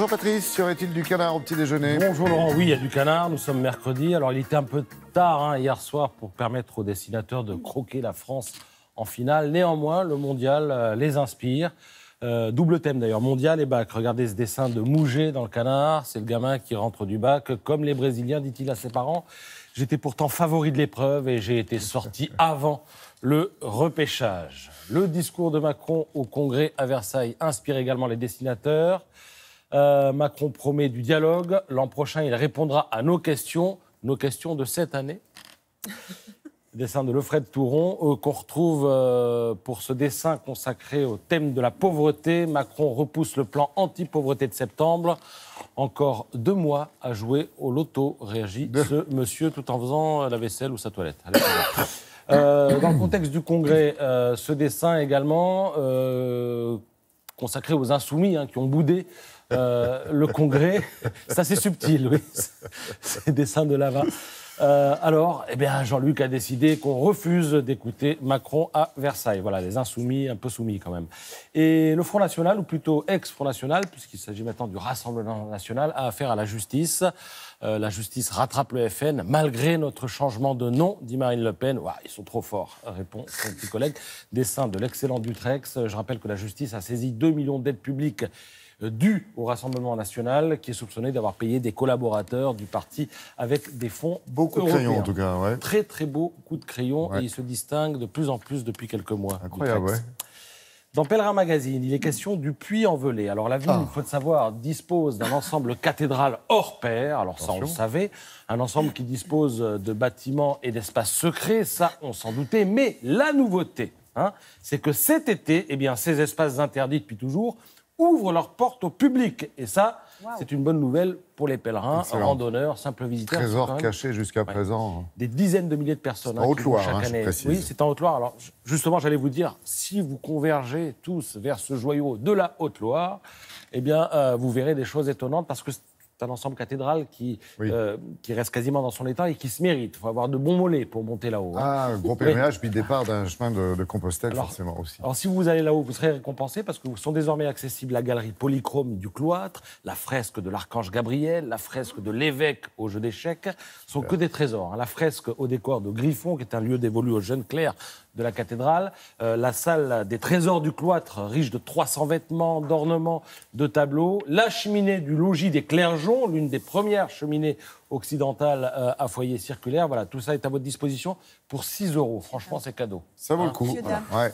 Bonjour Patrice, y aurait-il du canard au petit déjeuner? Bonjour Laurent, oui, il y a du canard, nous sommes mercredi. Alors il était un peu tard hier soir pour permettre aux dessinateurs de croquer la France en finale. Néanmoins, le mondial les inspire. Double thème d'ailleurs, mondial et bac. Regardez ce dessin de Mouget dans le canard, c'est le gamin qui rentre du bac. Comme les Brésiliens, dit-il à ses parents, j'étais pourtant favori de l'épreuve et j'ai été sorti avant le repêchage. Le discours de Macron au Congrès à Versailles inspire également les dessinateurs. Macron promet du dialogue. L'an prochain, il répondra à nos questions de cette année. Dessin de Lefred Touron, qu'on retrouve pour ce dessin consacré au thème de la pauvreté. Macron repousse le plan anti-pauvreté de septembre. Encore 2 mois à jouer au loto, réagit ce monsieur tout en faisant la vaisselle ou sa toilette. Allez, dans le contexte du Congrès, ce dessin également consacré aux insoumis qui ont boudé le Congrès. C'est assez subtil, oui, ces dessins de Lava. Alors, Jean-Luc a décidé qu'on refuse d'écouter Macron à Versailles. Voilà, les insoumis, un peu soumis quand même. Et le Front National, ou plutôt ex-Front National, puisqu'il s'agit maintenant du Rassemblement National, a affaire à la justice. La justice rattrape le FN, malgré notre changement de nom, dit Marine Le Pen. Ouah, ils sont trop forts, répond son petit collègue. Dessin de l'excellent Dutrex. Je rappelle que la justice a saisi 2 millions d'aides publiques dû au Rassemblement National, qui est soupçonné d'avoir payé des collaborateurs du parti avec des fonds Beaucoup de européens. crayons, en tout cas, ouais. Très, très beau coup de crayon, ouais. Et il se distingue de plus en plus depuis quelques mois. Incroyable, ouais. Dans Pèlerin Magazine, il est question du Puy-en-Velay. Alors, la ville, il faut le savoir, dispose d'un ensemble cathédral hors pair. Alors, ça, on le savait. Un ensemble qui dispose de bâtiments et d'espaces secrets. Ça, on s'en doutait. Mais la nouveauté, c'est que cet été, ces espaces interdits depuis toujours ouvrent leurs portes au public. Et ça, c'est une bonne nouvelle pour les pèlerins, randonneurs, simples visiteurs. Trésor caché jusqu'à présent. Des dizaines de milliers de personnes. En Haute-Loire, chaque année. Oui, c'est en Haute-Loire. Alors, justement, j'allais vous dire, si vous convergez tous vers ce joyau de la Haute-Loire, vous verrez des choses étonnantes parce que c'est un ensemble cathédral qui reste quasiment dans son état et qui se mérite. Il faut avoir de bons mollets pour monter là-haut. Un gros pèlerinage, puis le départ d'un chemin de Compostelle, forcément aussi. Alors, si vous allez là-haut, vous serez récompensé parce que sont désormais accessibles la galerie polychrome du cloître, la fresque de l'archange Gabriel, la fresque de l'évêque au jeu d'échecs. Ce sont que des trésors. La fresque au décor de Griffon, qui est un lieu dévolu aux jeunes clercs de la cathédrale, la salle des trésors du cloître, riche de 300 vêtements, d'ornements, de tableaux, la cheminée du logis des Clergeons, l'une des premières cheminées occidentales à foyer circulaire. Voilà, tout ça est à votre disposition pour 6 €. Franchement, c'est cadeau. Ça vaut le coup. Ouais.